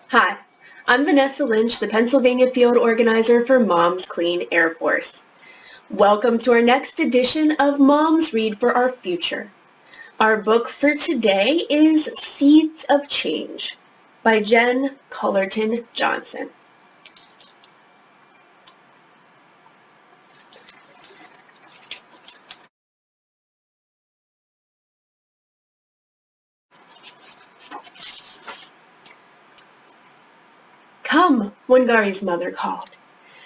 Hi, I'm Vanessa Lynch, the Pennsylvania Field Organizer for Moms Clean Air Force. Welcome to our next edition of Moms Read for Our Future. Our book for today is Seeds of Change by Jen Cullerton Johnson. Come, Wangari's mother called.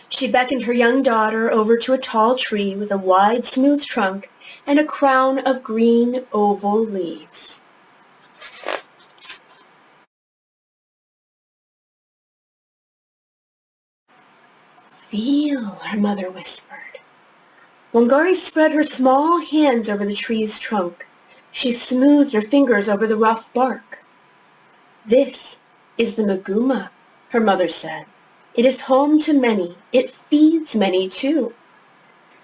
She beckoned her young daughter over to a tall tree with a wide, smooth trunk and a crown of green, oval leaves. Feel, her mother whispered. Wangari spread her small hands over the tree's trunk. She smoothed her fingers over the rough bark. This is the Maguma, her mother said. It is home to many. It feeds many, too.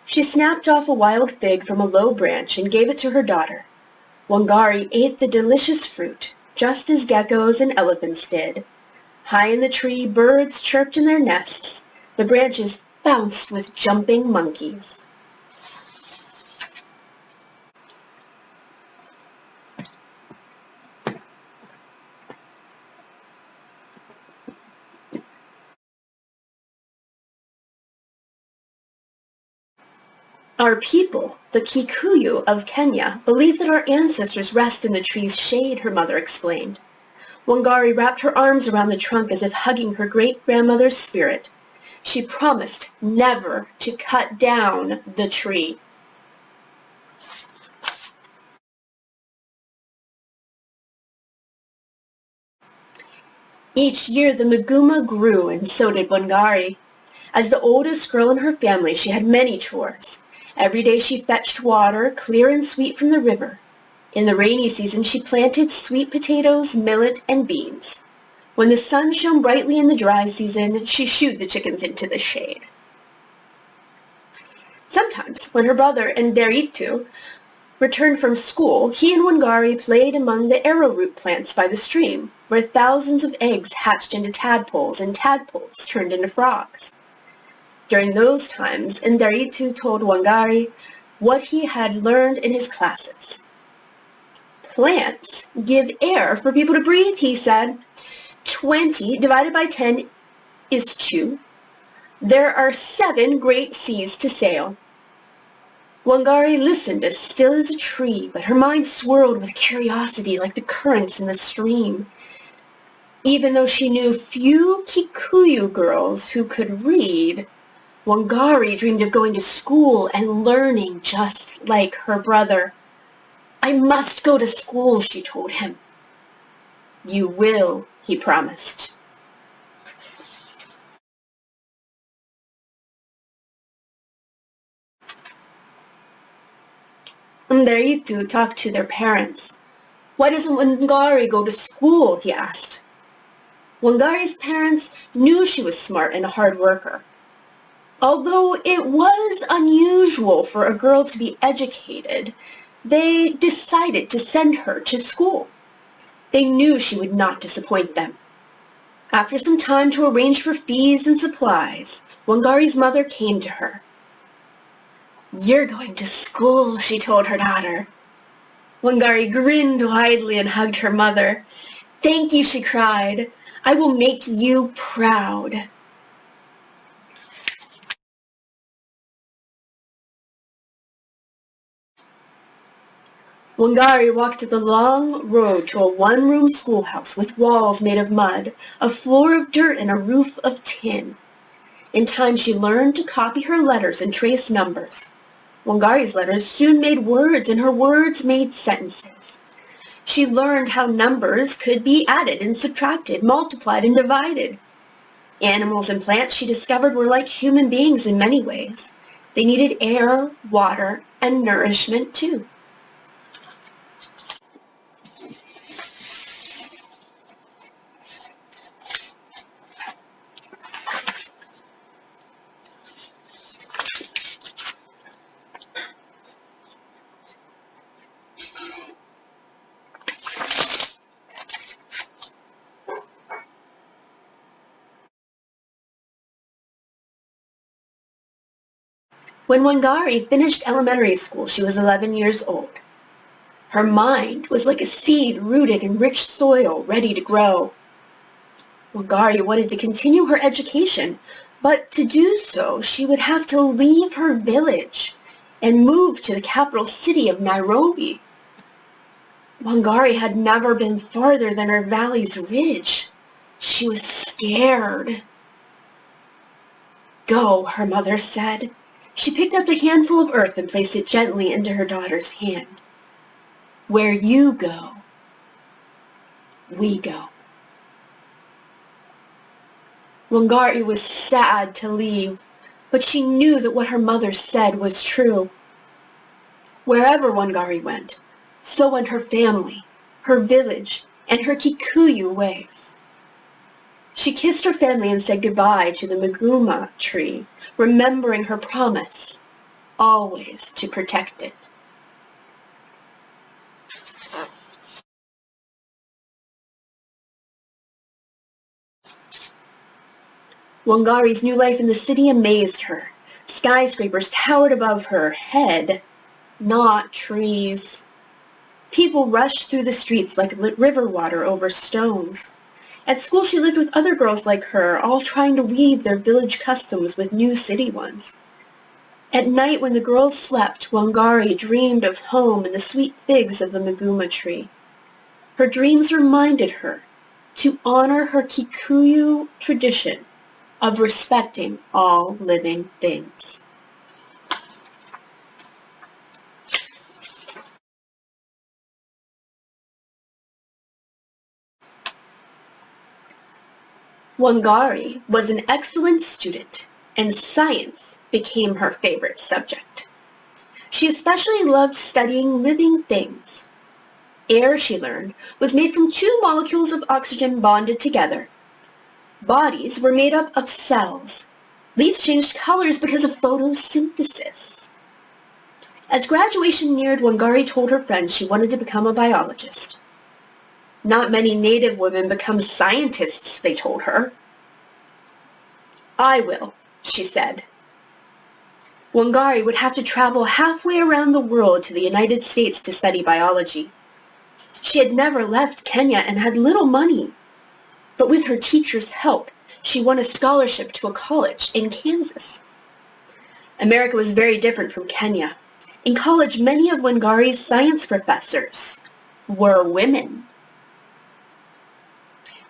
She snapped off a wild fig from a low branch and gave it to her daughter. Wangari ate the delicious fruit, just as geckos and elephants did. High in the tree, birds chirped in their nests. The branches bounced with jumping monkeys. Our people, the Kikuyu of Kenya, believe that our ancestors rest in the tree's shade, her mother explained. Wangari wrapped her arms around the trunk as if hugging her great-grandmother's spirit. She promised never to cut down the tree. Each year the Maguma grew, and so did Wangari. As the oldest girl in her family, she had many chores. Every day she fetched water, clear and sweet from the river. In the rainy season, she planted sweet potatoes, millet, and beans. When the sun shone brightly in the dry season, she shooed the chickens into the shade. Sometimes, when her brother Nderitu returned from school, he and Wangari played among the arrowroot plants by the stream, where thousands of eggs hatched into tadpoles and tadpoles turned into frogs. During those times, Nderitu told Wangari what he had learned in his classes. Plants give air for people to breathe, he said. 20 divided by 10 is 2. There are 7 great seas to sail. Wangari listened as still as a tree, but her mind swirled with curiosity like the currents in the stream. Even though she knew few Kikuyu girls who could read, Wangari dreamed of going to school and learning just like her brother. I must go to school, she told him. You will, he promised. Nderitu talked to their parents. Why doesn't Wangari go to school? He asked. Wangari's parents knew she was smart and a hard worker. Although it was unusual for a girl to be educated, they decided to send her to school. They knew she would not disappoint them. After some time to arrange for fees and supplies, Wangari's mother came to her. You're going to school, she told her daughter. Wangari grinned widely and hugged her mother. Thank you, she cried. I will make you proud. Wangari walked the long road to a one-room schoolhouse with walls made of mud, a floor of dirt, and a roof of tin. In time, she learned to copy her letters and trace numbers. Wangari's letters soon made words, and her words made sentences. She learned how numbers could be added and subtracted, multiplied and divided. Animals and plants, she discovered, were like human beings in many ways. They needed air, water, and nourishment too. When Wangari finished elementary school, she was 11 years old. Her mind was like a seed rooted in rich soil, ready to grow. Wangari wanted to continue her education, but to do so, she would have to leave her village and move to the capital city of Nairobi. Wangari had never been farther than her valley's ridge. She was scared. "Go," her mother said. She picked up a handful of earth and placed it gently into her daughter's hand. "Where you go, we go." Wangari was sad to leave, but she knew that what her mother said was true. Wherever Wangari went, so went her family, her village, and her Kikuyu ways. She kissed her family and said goodbye to the Maguma tree, remembering her promise, always to protect it. Wangari's new life in the city amazed her. Skyscrapers towered above her head, not trees. People rushed through the streets like river water over stones. At school, she lived with other girls like her, all trying to weave their village customs with new city ones. At night, when the girls slept, Wangari dreamed of home and the sweet figs of the Maguma tree. Her dreams reminded her to honor her Kikuyu tradition of respecting all living things. Wangari was an excellent student, and science became her favorite subject. She especially loved studying living things. Air, she learned, was made from two molecules of oxygen bonded together. Bodies were made up of cells. Leaves changed colors because of photosynthesis. As graduation neared, Wangari told her friends she wanted to become a biologist. Not many Native women become scientists, they told her. "I will," she said. Wangari would have to travel halfway around the world to the United States to study biology. She had never left Kenya and had little money. But with her teacher's help, she won a scholarship to a college in Kansas. America was very different from Kenya. In college, many of Wangari's science professors were women.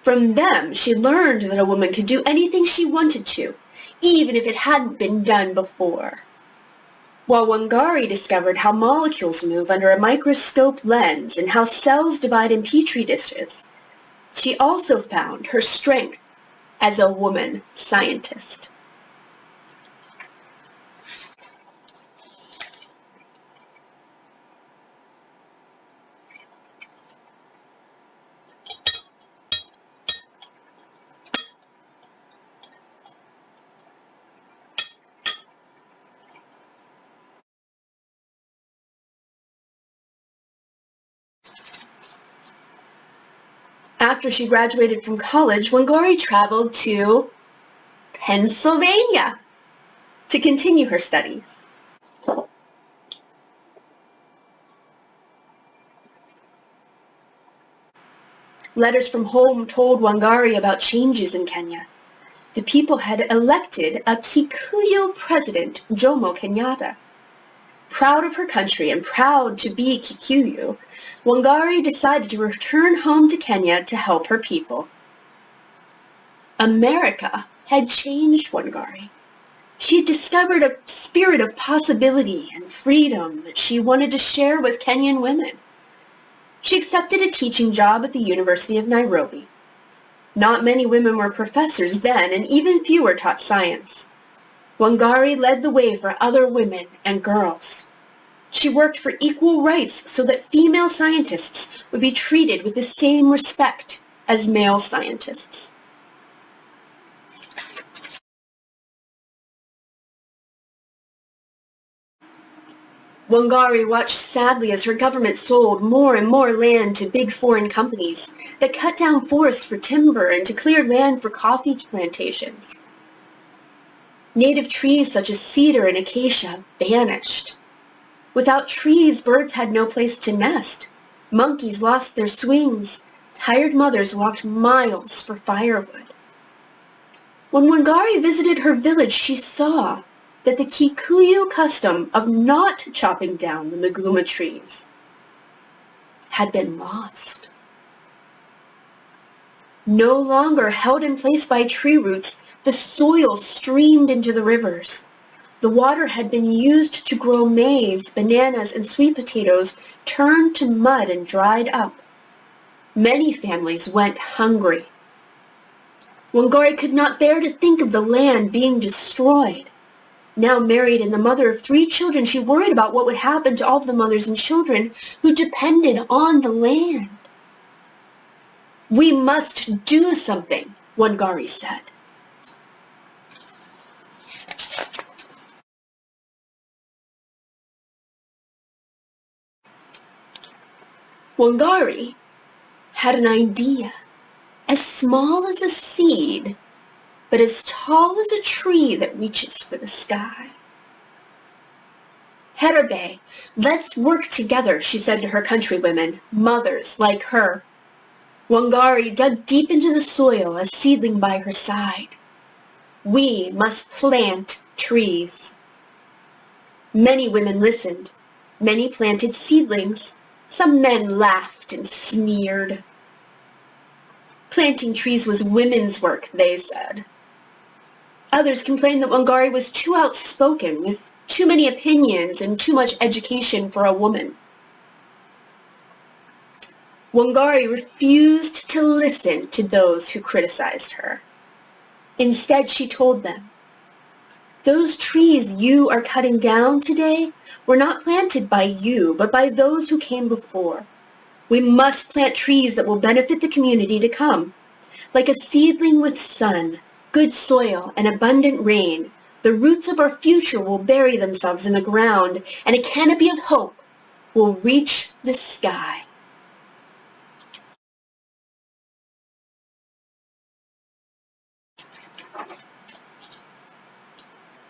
From them, she learned that a woman could do anything she wanted to, even if it hadn't been done before. While Wangari discovered how molecules move under a microscope lens and how cells divide in petri dishes, she also found her strength as a woman scientist. After she graduated from college, Wangari traveled to Pennsylvania to continue her studies. Letters from home told Wangari about changes in Kenya. The people had elected a Kikuyu president, Jomo Kenyatta. Proud of her country and proud to be Kikuyu, Wangari decided to return home to Kenya to help her people. America had changed Wangari. She had discovered a spirit of possibility and freedom that she wanted to share with Kenyan women. She accepted a teaching job at the University of Nairobi. Not many women were professors then, and even fewer taught science. Wangari led the way for other women and girls. She worked for equal rights so that female scientists would be treated with the same respect as male scientists. Wangari watched sadly as her government sold more and more land to big foreign companies that cut down forests for timber and to clear land for coffee plantations. Native trees such as cedar and acacia vanished. Without trees, birds had no place to nest. Monkeys lost their swings. Tired mothers walked miles for firewood. When Wangari visited her village, she saw that the Kikuyu custom of not chopping down the Maguma trees had been lost. No longer held in place by tree roots, the soil streamed into the rivers. The water had been used to grow maize, bananas, and sweet potatoes, turned to mud and dried up. Many families went hungry. Wangari could not bear to think of the land being destroyed. Now married and the mother of 3 children, she worried about what would happen to all of the mothers and children who depended on the land. "We must do something," Wangari said. Wangari had an idea, as small as a seed, but as tall as a tree that reaches for the sky. "Herbe, let's work together," she said to her countrywomen, mothers like her. Wangari dug deep into the soil, a seedling by her side. "We must plant trees." Many women listened. Many planted seedlings. Some men laughed and sneered. Planting trees was women's work, they said. Others complained that Wangari was too outspoken, with too many opinions and too much education for a woman. Wangari refused to listen to those who criticized her. Instead, she told them, "Those trees you are cutting down today were not planted by you, but by those who came before. We must plant trees that will benefit the community to come. Like a seedling with sun, good soil, and abundant rain, the roots of our future will bury themselves in the ground, and a canopy of hope will reach the sky."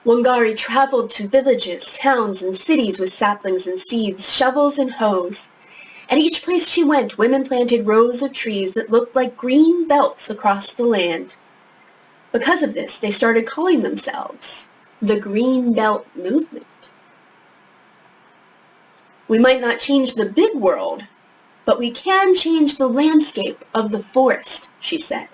Wangari traveled to villages, towns, and cities with saplings and seeds, shovels and hoes. At each place she went, women planted rows of trees that looked like green belts across the land. Because of this, they started calling themselves the Green Belt Movement. "We might not change the big world, but we can change the landscape of the forest," she said.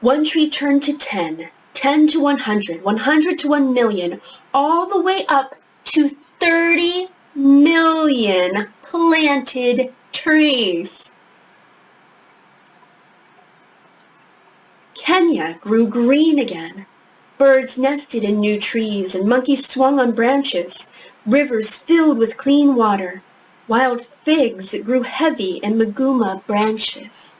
One tree turned to 10, 10 to 100, 100 to 1 million, all the way up to 30 million planted trees. Kenya grew green again. Birds nested in new trees, and monkeys swung on branches. Rivers filled with clean water. Wild figs grew heavy in Maguma branches.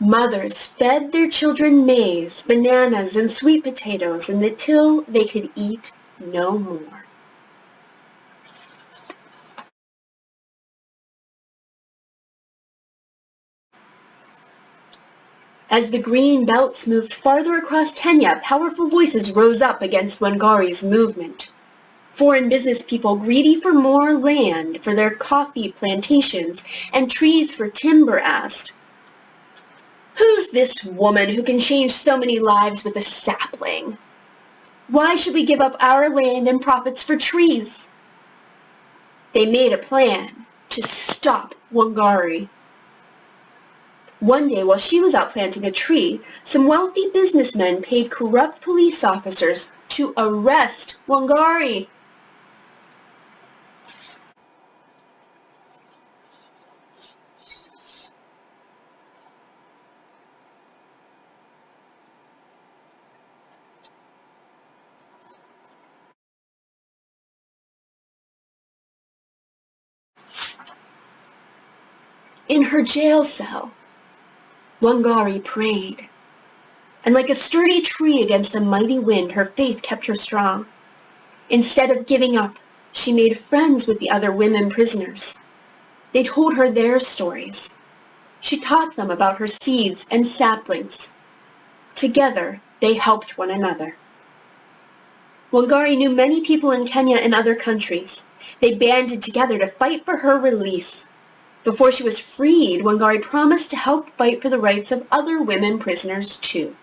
Mothers fed their children maize, bananas, and sweet potatoes until they could eat no more. As the green belts moved farther across Kenya, powerful voices rose up against Wangari's movement. Foreign business people, greedy for more land for their coffee plantations and trees for timber, asked, "Who's this woman who can change so many lives with a sapling? Why should we give up our land and profits for trees?" They made a plan to stop Wangari. One day, while she was out planting a tree, some wealthy businessmen paid corrupt police officers to arrest Wangari. In her jail cell, Wangari prayed, And like a sturdy tree against a mighty wind, her faith kept her strong. Instead of giving up, she made friends with the other women prisoners. They told her their stories. She taught them about her seeds and saplings. Together, they helped one another. Wangari knew many people in Kenya and other countries. They banded together to fight for her release. Before she was freed, Wangari promised to help fight for the rights of other women prisoners too.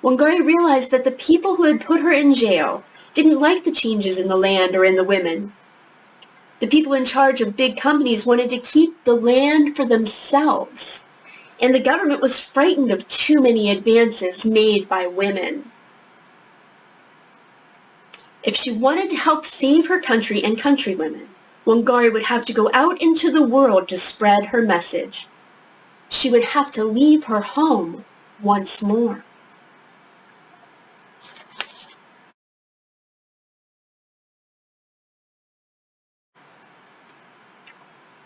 Wangari realized that the people who had put her in jail didn't like the changes in the land or in the women. The people in charge of big companies wanted to keep the land for themselves, and the government was frightened of too many advances made by women. If she wanted to help save her country and countrywomen, Wangari would have to go out into the world to spread her message. She would have to leave her home once more.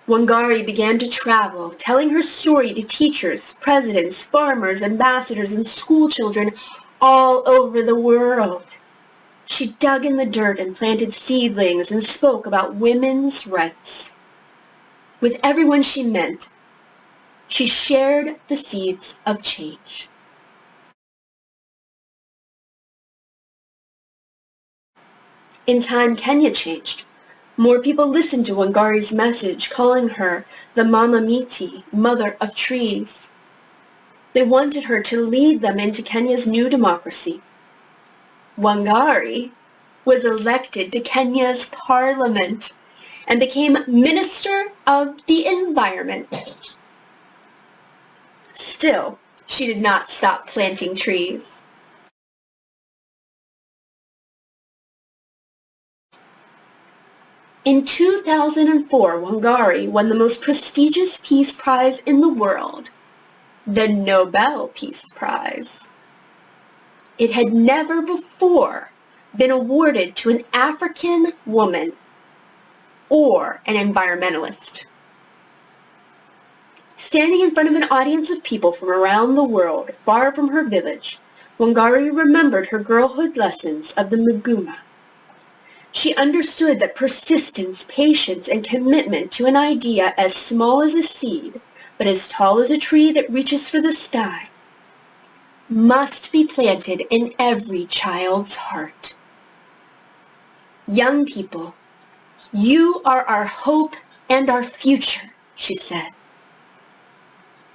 Wangari began to travel, telling her story to teachers, presidents, farmers, ambassadors, and schoolchildren all over the world. She dug in the dirt and planted seedlings and spoke about women's rights. With everyone she met, she shared the seeds of change. In time, Kenya changed. More people listened to Wangari's message, calling her the Mama Miti, Mother of Trees. They wanted her to lead them into Kenya's new democracy. Wangari was elected to Kenya's parliament and became Minister of the Environment. Still, she did not stop planting trees. In 2004, Wangari won the most prestigious peace prize in the world, the Nobel Peace Prize. It had never before been awarded to an African woman or an environmentalist. Standing in front of an audience of people from around the world, far from her village, Wangari remembered her girlhood lessons of the Maguma. She understood that persistence, patience, and commitment to an idea as small as a seed, but as tall as a tree that reaches for the sky, must be planted in every child's heart. Young people, you are our hope and our future, she said.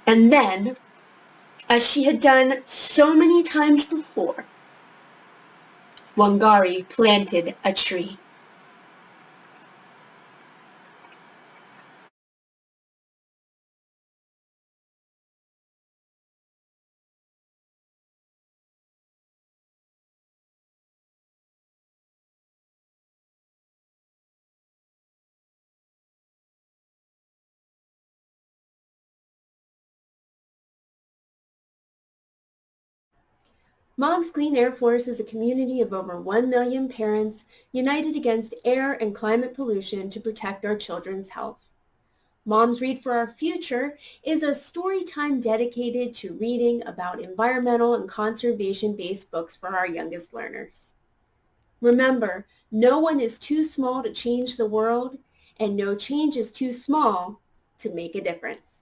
And then, as she had done so many times before, Wangari planted a tree. Mom's Clean Air Force is a community of over 1 million parents united against air and climate pollution to protect our children's health. Moms Read for Our Future is a story time dedicated to reading about environmental and conservation-based books for our youngest learners. Remember, no one is too small to change the world, and no change is too small to make a difference.